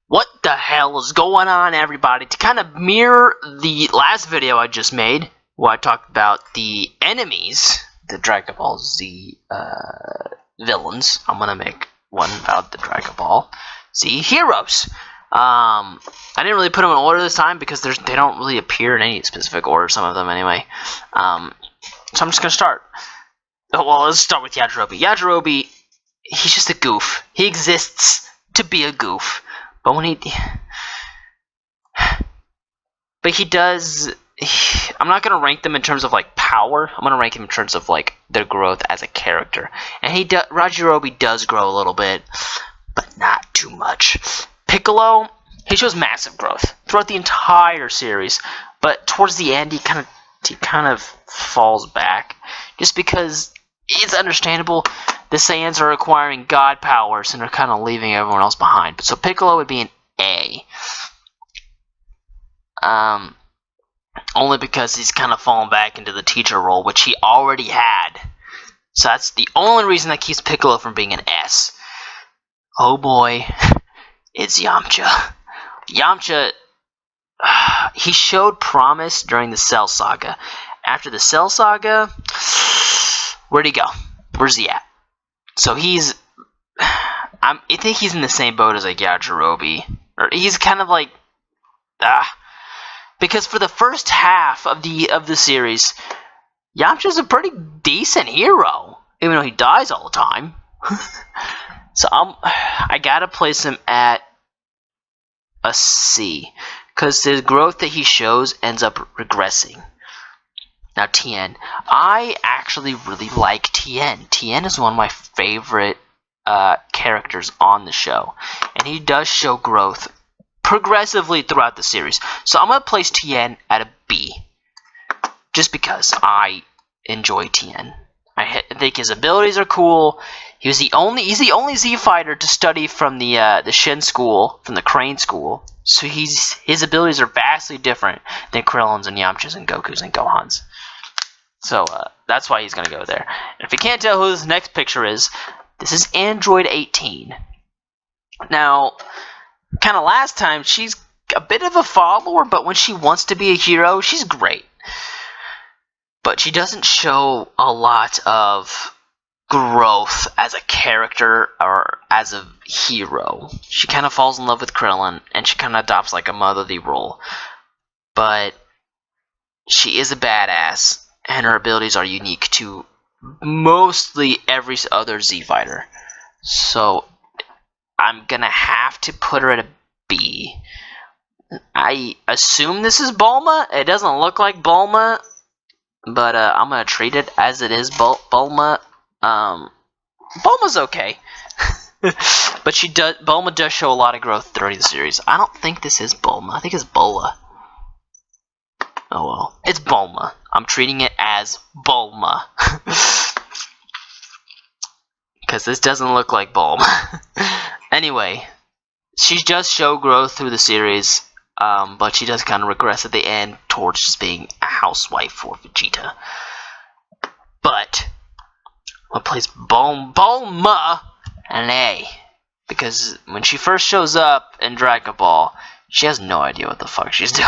What the hell is going on, everybody? To kind of mirror the last video I just made, where I talked about the enemies, the Dragon Ball Z villains, I'm gonna make one about the Dragon Ball Z heroes. I didn't really put them in order this time because they don't really appear in any specific order, some of them anyway. So I'm just gonna start. Well, let's start with Yajirobe. Yajirobe, he's just a goof. He exists to be a goof. But when he does, I'm not gonna rank them in terms of like power. I'm gonna rank him in terms of like their growth as a character. And Yajirobe does grow a little bit, but not too much. Piccolo, he shows massive growth throughout the entire series, but towards the end he kind of falls back, just because it's understandable. The Saiyans are acquiring god powers and are kind of leaving everyone else behind. So Piccolo would be an A. Only because he's kind of fallen back into the teacher role, which he already had. So that's the only reason that keeps Piccolo from being an S. Oh boy, it's Yamcha. Yamcha, he showed promise during the Cell Saga. After the Cell Saga, where'd he go? Where's he at? So I think he's in the same boat as like Yajirobe. Or he's kind of like, because for the first half of the series, Yamcha's a pretty decent hero, even though he dies all the time. So I gotta place him at a C, because the growth that he shows ends up regressing. Now Tien, I actually really like Tien. Tien is one of my favorite characters on the show, and he does show growth progressively throughout the series. So I'm gonna place Tien at a B, just because I enjoy Tien. I think his abilities are cool. He's the only Z fighter to study from the Shin school, from the Crane school. So his abilities are vastly different than Krillin's and Yamcha's and Goku's and Gohan's. So that's why he's gonna go there. And if you can't tell who this next picture is, this is Android 18. Now, kind of last time, she's a bit of a follower, but when she wants to be a hero, she's great. But she doesn't show a lot of growth as a character or as a hero. She kind of falls in love with Krillin, and she kind of adopts like a motherly role. But she is a badass, and her abilities are unique to mostly every other Z fighter. So I'm gonna have to put her at a B. I assume this is Bulma. It doesn't look like Bulma, but I'm gonna treat it as it is Bulma. Bulma's okay. But Bulma does show a lot of growth during the series. I don't think this is Bulma. I think it's Bola. Oh well. It's Bulma. I'm treating it as Bulma. Because this doesn't look like Bulma. Anyway, she does show growth through the series, but she does kind of regress at the end towards just being a housewife for Vegeta. But I'm going to place Bulma an A. Because when she first shows up in Dragon Ball, she has no idea what the fuck she's doing.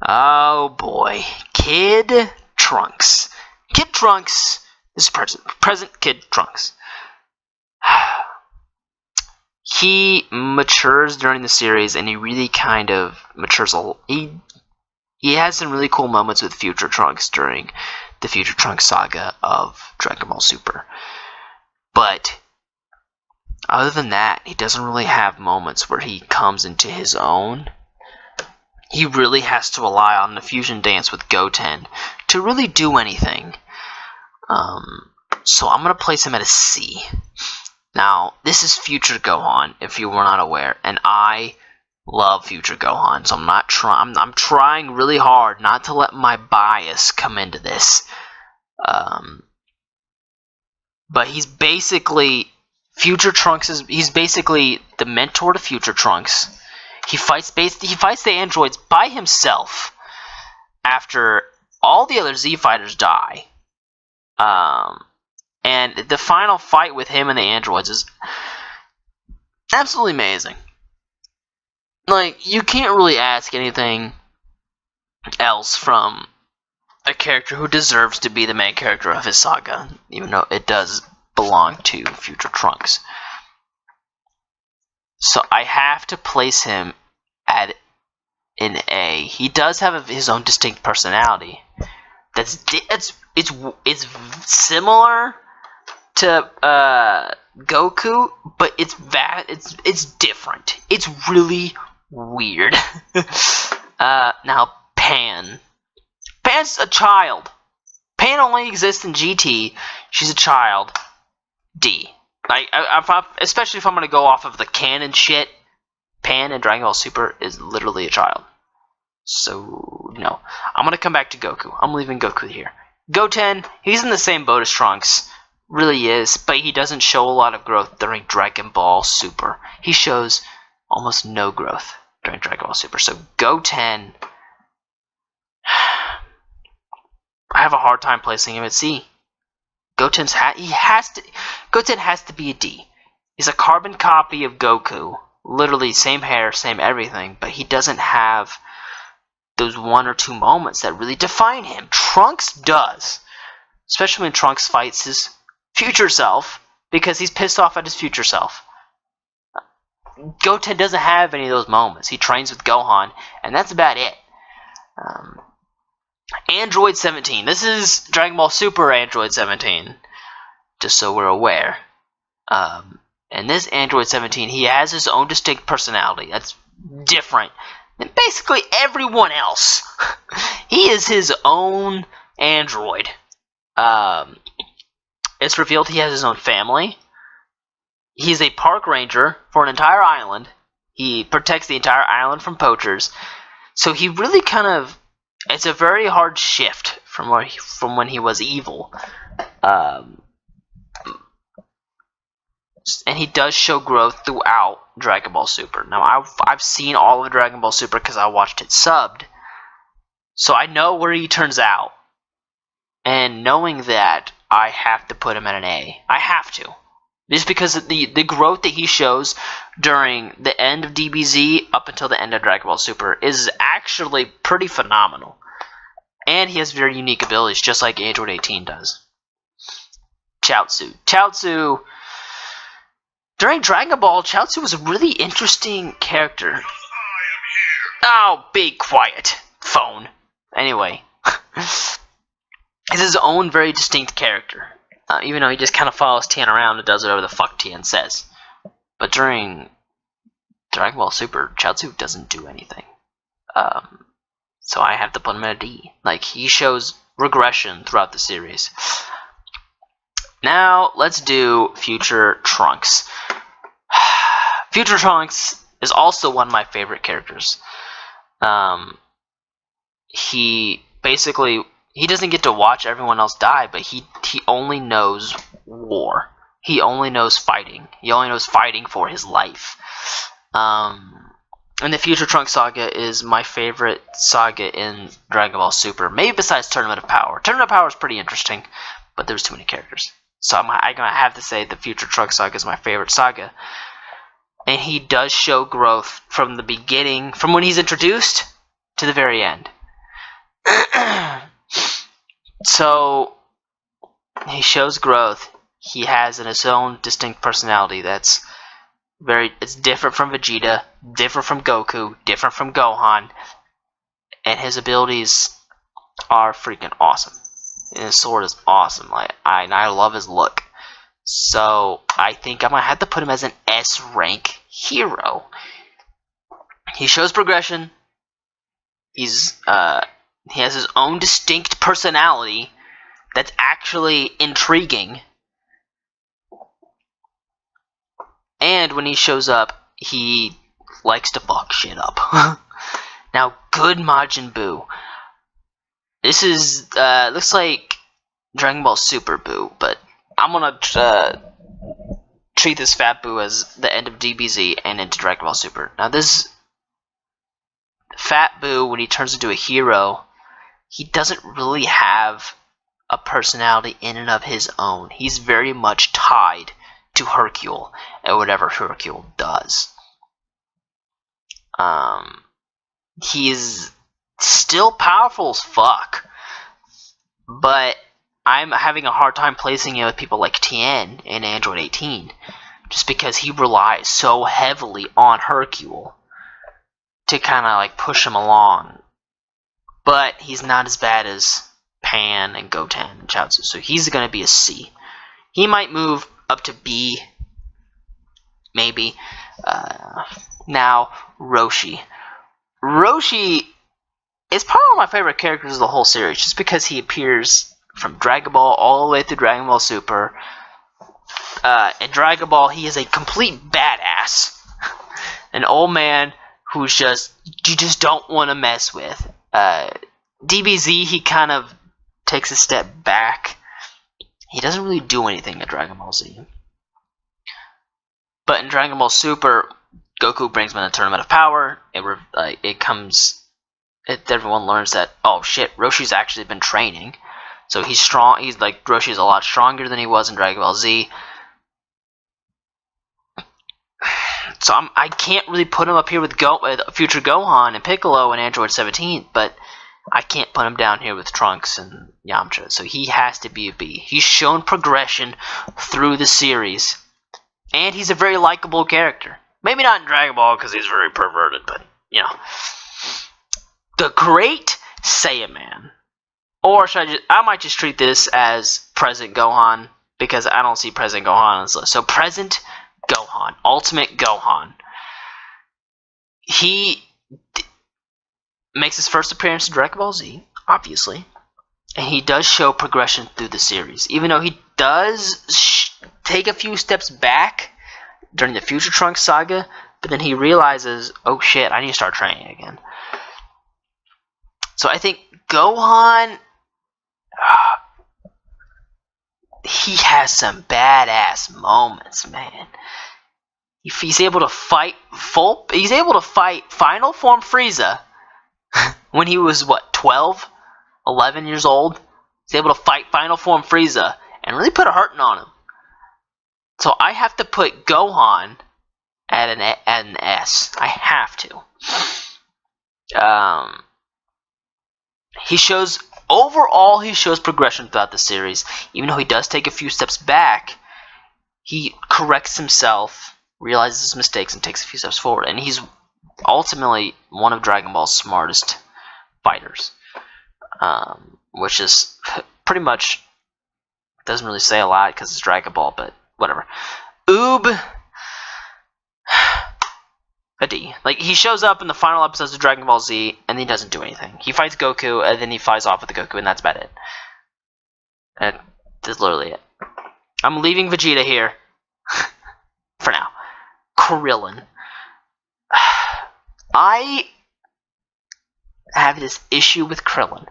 Oh boy. Kid Trunks. Kid Trunks. This is present Kid Trunks. He matures during the series, and he really kind of matures he has some really cool moments with Future Trunks during the Future Trunks saga of Dragon Ball Super. But other than that, he doesn't really have moments where he comes into his own. He really has to rely on the fusion dance with Goten to really do anything. So I'm going to place him at a C. Now, this is Future Gohan, if you were not aware, and I love Future Gohan, so I'm trying really hard not to let my bias come into this. But he's basically he's basically the mentor to Future Trunks. He fights the androids by himself after all the other Z fighters die. And the final fight with him and the androids is Absolutely amazing. Like, you can't really ask anything else from a character who deserves to be the main character of his saga, even though it does belong to Future Trunks. So I have to place him at an A. He does have his own distinct personality. It's similar to Goku, but it's different. It's really weird. Now Pan. Pan's a child. Pan only exists in GT. She's a child. D. Especially if I'm gonna go off of the canon shit, Pan in Dragon Ball Super is literally a child. So no, I'm gonna come back to Goku. I'm leaving Goku here. Goten, he's in the same boat as Trunks, really is, but he doesn't show a lot of growth during Dragon Ball Super. He shows almost no growth during Dragon Ball Super. So Goten, I have a hard time placing him at C. Goten has to be a D. He's a carbon copy of Goku. Literally same hair, same everything, but he doesn't have those one or two moments that really define him. Trunks does. Especially when Trunks fights his future self, because he's pissed off at his future self. Goten doesn't have any of those moments. He trains with Gohan, and that's about it. Android 17. This is Dragon Ball Super Android 17. Just so we're aware. And this Android 17, he has his own distinct personality. That's different than basically everyone else. He is his own android. It's revealed he has his own family. He's a park ranger for an entire island. He protects the entire island from poachers. So he really kind of... It's a very hard shift from when he was evil. And he does show growth throughout Dragon Ball Super. Now, I've seen all of Dragon Ball Super because I watched it subbed. So I know where he turns out. And knowing that, I have to put him at an A. I have to. Just because the growth that he shows during the end of DBZ up until the end of Dragon Ball Super is actually pretty phenomenal. And he has very unique abilities, just like Android 18 does. Chaozu. Chaozu... During Dragon Ball, Chaozu was a really interesting character. Oh, be quiet, phone. Anyway. He's his own very distinct character. Even though he just kind of follows Tien around and does whatever the fuck Tien says. But during Dragon Ball Super, Chaozu doesn't do anything. So I have to put him at a D. Like, he shows regression throughout the series. Now, let's do Future Trunks. Future Trunks is also one of my favorite characters. He basically... He doesn't get to watch everyone else die, but he only knows war. He only knows fighting. He only knows fighting for his life. And the Future Trunks saga is my favorite saga in Dragon Ball Super. Maybe besides Tournament of Power. Tournament of Power is pretty interesting, but there's too many characters. So I'm gonna have to say the Future Trunks saga is my favorite saga. And he does show growth from the beginning, from when he's introduced to the very end. So, he shows growth. He has his own distinct personality that's it's different from Vegeta, different from Goku, different from Gohan, and his abilities are freaking awesome. And his sword is awesome. I love his look. So, I think I'm going to have to put him as an S rank hero. He shows progression. He has his own distinct personality that's actually intriguing. And when he shows up, he likes to fuck shit up. Now, good Majin Buu. This is, looks like Dragon Ball Super Buu, but I'm gonna treat this Fat Buu as the end of DBZ and into Dragon Ball Super. Now, this Fat Buu, when he turns into a hero, he doesn't really have a personality in and of his own. He's very much tied to Hercule and whatever Hercule does. He is still powerful as fuck, but I'm having a hard time placing it with people like Tien in Android 18, just because he relies so heavily on Hercule to kind of like push him along. But he's not as bad as Pan and Goten and Chaozu, so he's going to be a C. He might move up to B, maybe. Now, Roshi. Roshi is probably one of my favorite characters of the whole series, just because he appears from Dragon Ball all the way through Dragon Ball Super. In Dragon Ball, he is a complete badass. An old man who's you just don't want to mess with. DBZ, he kind of takes a step back. He doesn't really do anything in Dragon Ball Z. But in Dragon Ball Super, Goku brings him in the Tournament of Power. Everyone learns that, oh shit, Roshi's actually been training. So he's strong. Roshi's a lot stronger than he was in Dragon Ball Z. So I can't really put him up here with future Gohan and Piccolo and Android 17, but I can't put him down here with Trunks and Yamcha. So he has to be a B. He's shown progression through the series, and he's a very likable character. Maybe not in Dragon Ball because he's very perverted, but you know, the Great Saiyaman. Or I might just treat this as present Gohan, because I don't see present Gohan on this list. So present Gohan, Ultimate Gohan. He makes his first appearance in Dragon Ball Z, obviously, and he does show progression through the series. Even though he does take a few steps back during the Future Trunks saga, but then he realizes, oh shit, I need to start training again. So I think Gohan, he has some badass moments, man. He's able to fight he's able to fight Final Form Frieza when he was, 12? 11 years old? He's able to fight Final Form Frieza and really put a hurting on him. So I have to put Gohan at an S. I have to. Overall, he shows progression throughout the series. Even though he does take a few steps back, he corrects himself, realizes his mistakes, and takes a few steps forward. And he's ultimately one of Dragon Ball's smartest fighters. Which is pretty much, doesn't really say a lot because it's Dragon Ball, but whatever. Oob, a D. He shows up in the final episodes of Dragon Ball Z, and he doesn't do anything. He fights Goku, and then he flies off with the Goku, and that's about it. And that's literally it. I'm leaving Vegeta here. For now. Krillin. I have this issue with Krillin.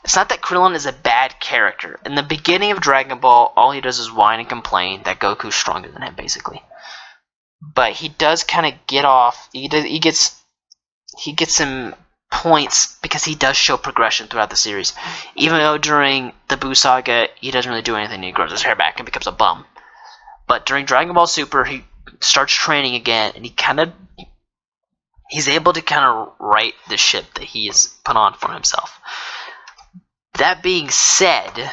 It's not that Krillin is a bad character. In the beginning of Dragon Ball, all he does is whine and complain that Goku's stronger than him, basically. But he does kind of get off. He gets some points because he does show progression throughout the series. Even though during the Buu saga, he doesn't really do anything. He grows his hair back and becomes a bum. But during Dragon Ball Super, he starts training again, and he's able to kind of right the ship that he has put on for himself. That being said,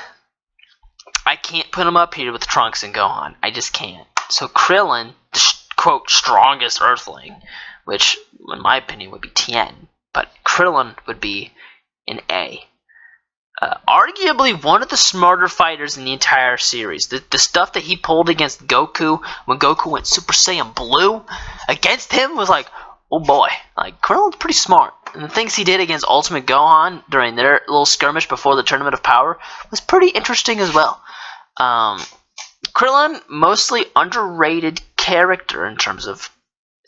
I can't put him up here with Trunks and Gohan. I just can't. So Krillin, the quote strongest Earthling, which in my opinion would be Tien, but Krillin would be an A. Arguably one of the smarter fighters in the entire series. The stuff that he pulled against Goku when Goku went Super Saiyan Blue against him was like, oh boy, Krillin's pretty smart. And the things he did against Ultimate Gohan during their little skirmish before the Tournament of Power was pretty interesting as well. Krillin, mostly underrated character in terms of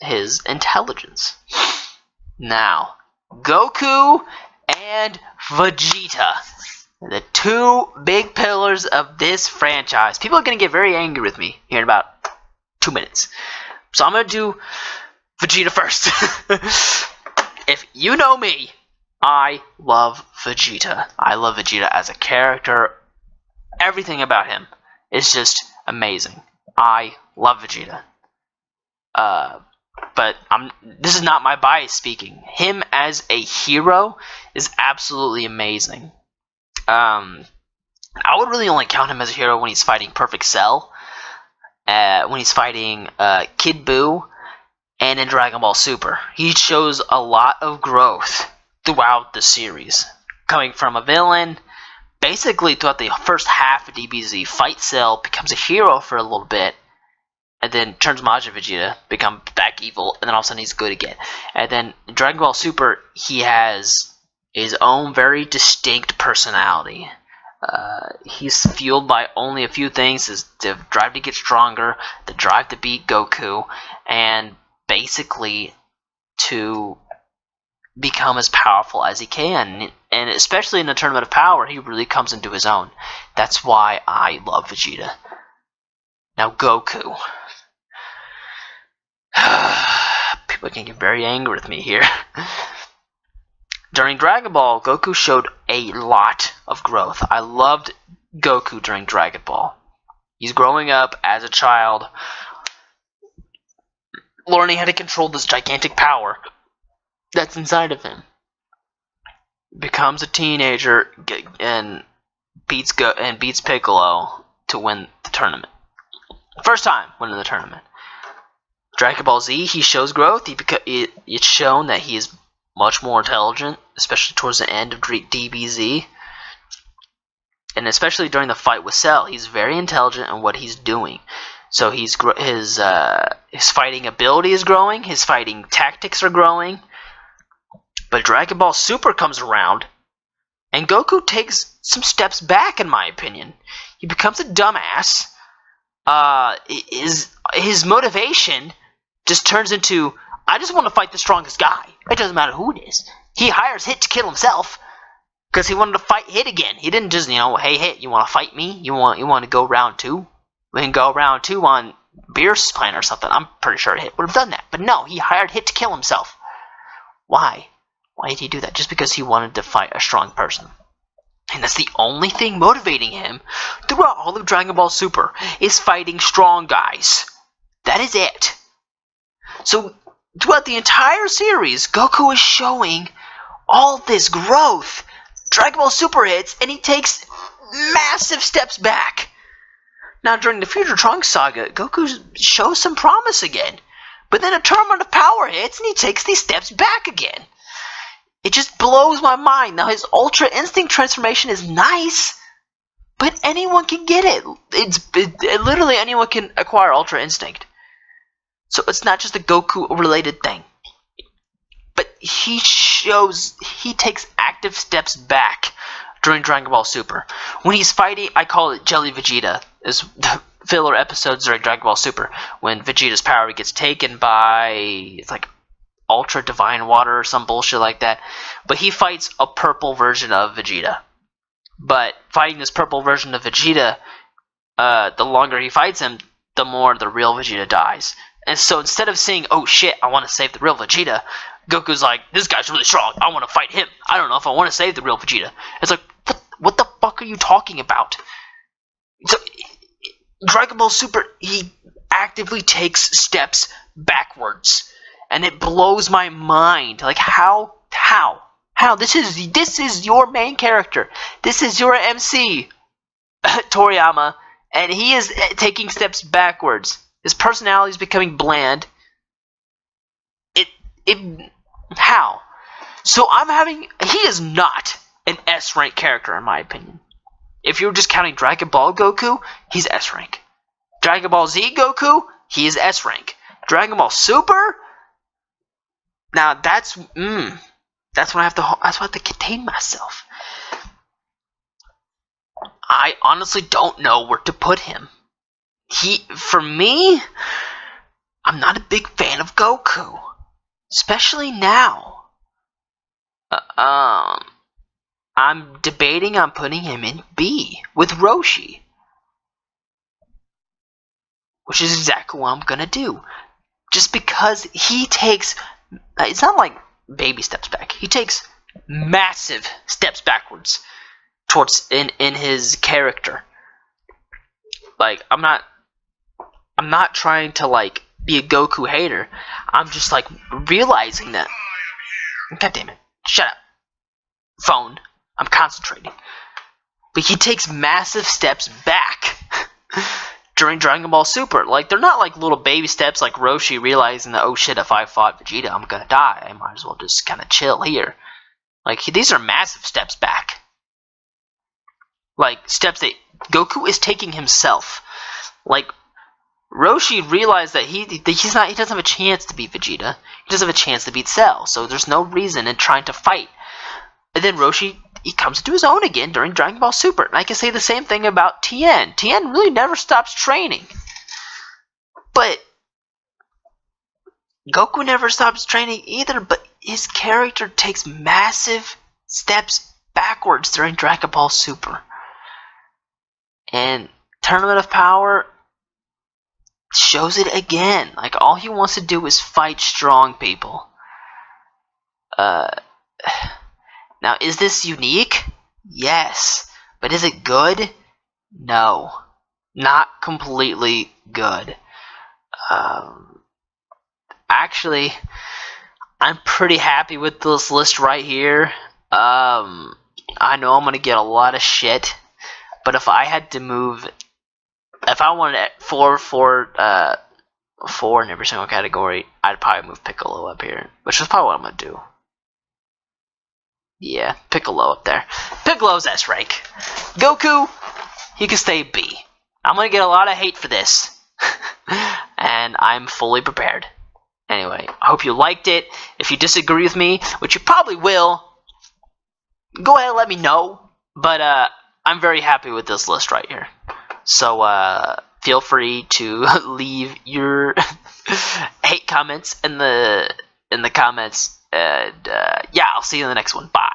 his intelligence. Now, Goku and Vegeta. The two big pillars of this franchise. People are going to get very angry with me here in about 2 minutes. So I'm going to do Vegeta first. If you know me, I love Vegeta. I love Vegeta as a character. Everything about him is just amazing. I love Vegeta. But this is not my bias speaking. Him as a hero is absolutely amazing. I would really only count him as a hero when he's fighting Perfect Cell, when he's fighting Kid Buu, and in Dragon Ball Super. He shows a lot of growth throughout the series, coming from a villain. Basically, throughout the first half of DBZ, fight Cell, becomes a hero for a little bit, and then turns Majin Vegeta, become back evil, and then all of a sudden he's good again. And then in Dragon Ball Super, he has his own very distinct personality. He's fueled by only a few things: the drive to get stronger, the drive to beat Goku, and basically to become as powerful as he can. And especially in the Tournament of Power, he really comes into his own. That's why I love Vegeta. Now Goku. People can get very angry with me here. During Dragon Ball, Goku showed a lot of growth. I loved Goku during Dragon Ball. He's growing up as a child, learning how to control this gigantic power that's inside of him. Becomes a teenager and beats Piccolo to win the tournament. First time winning the tournament. Dragon Ball Z, he shows growth. It's shown that he is much more intelligent, especially towards the end of DBZ. And especially during the fight with Cell, he's very intelligent in what he's doing. So his fighting ability is growing, his fighting tactics are growing. But Dragon Ball Super comes around, and Goku takes some steps back, in my opinion. He becomes a dumbass. His motivation just turns into, I just want to fight the strongest guy. It doesn't matter who it is. He hires Hit to kill himself because he wanted to fight Hit again. He didn't just, hey Hit, you want to fight me? You want to go round 2? We can go round 2 on Beerus' plan or something. I'm pretty sure Hit would have done that. But no, he hired Hit to kill himself. Why? Why did he do that? Just because he wanted to fight a strong person. And that's the only thing motivating him throughout all of Dragon Ball Super, is fighting strong guys. That is it. So throughout the entire series, Goku is showing all this growth. Dragon Ball Super hits, and he takes massive steps back. Now during the Future Trunks saga, Goku shows some promise again. But then a Tournament of Power hits, and he takes these steps back again. It just blows my mind. Now his Ultra Instinct transformation is nice, but anyone can get it. Literally anyone can acquire Ultra Instinct. So it's not just a Goku related thing. But he takes active steps back during Dragon Ball Super. When he's fighting, I call it Jelly Vegeta, is the filler episodes during Dragon Ball Super, when Vegeta's power gets taken by, it's like Ultra Divine Water or some bullshit like that. But he fights a purple version of Vegeta. But fighting this purple version of Vegeta, the longer he fights him, the more the real Vegeta dies. And so instead of saying, oh shit, I want to save the real Vegeta, Goku's like, this guy's really strong, I want to fight him. I don't know if I want to save the real Vegeta. It's like, what the fuck are you talking about? So, Dragon Ball Super, he actively takes steps backwards. And it blows my mind. Like, how? This is your main character. This is your MC, Toriyama. And he is taking steps backwards. His personality is becoming bland. How? So he is not an S-rank character in my opinion. If you're just counting Dragon Ball Goku, he's S-rank. Dragon Ball Z Goku, he is S-rank. Dragon Ball Super, now that's when I have to contain myself. I honestly don't know where to put him. For me, I'm not a big fan of Goku, especially now. I'm debating on putting him in B with Roshi, which is exactly what I'm gonna do. Just because he takes, it's not like baby steps back. He takes massive steps backwards towards in his character. Like, I'm not trying to, like, be a Goku hater. I'm just, like, realizing that. God damn it. Shut up. Phone. I'm concentrating. But he takes massive steps back during Dragon Ball Super. Like, they're not like little baby steps like Roshi realizing that, oh shit, if I fought Vegeta, I'm gonna die. I might as well just kind of chill here. Like, these are massive steps back. Like, steps that Goku is taking himself. Like, Roshi realized that he doesn't have a chance to beat Vegeta. He doesn't have a chance to beat Cell. So there's no reason in trying to fight. And then Roshi, he comes to his own again during Dragon Ball Super. And I can say the same thing about Tien. Tien really never stops training. But Goku never stops training either, but his character takes massive steps backwards during Dragon Ball Super. And Tournament of Power shows it again. Like, all he wants to do is fight strong people. Now, is this unique? Yes. But is it good? No. Not completely good. Actually, I'm pretty happy with this list right here. I know I'm going to get a lot of shit. But if I had to move... If I wanted 4 in every single category, I'd probably move Piccolo up here. Which is probably what I'm going to do. Yeah, Piccolo up there. Piccolo's S rank. Goku, he can stay B. I'm going to get a lot of hate for this. And I'm fully prepared. Anyway, I hope you liked it. If you disagree with me, which you probably will, go ahead and let me know. But I'm very happy with this list right here. So feel free to leave your hate comments in the comments. And yeah, I'll see you in the next one. Bye.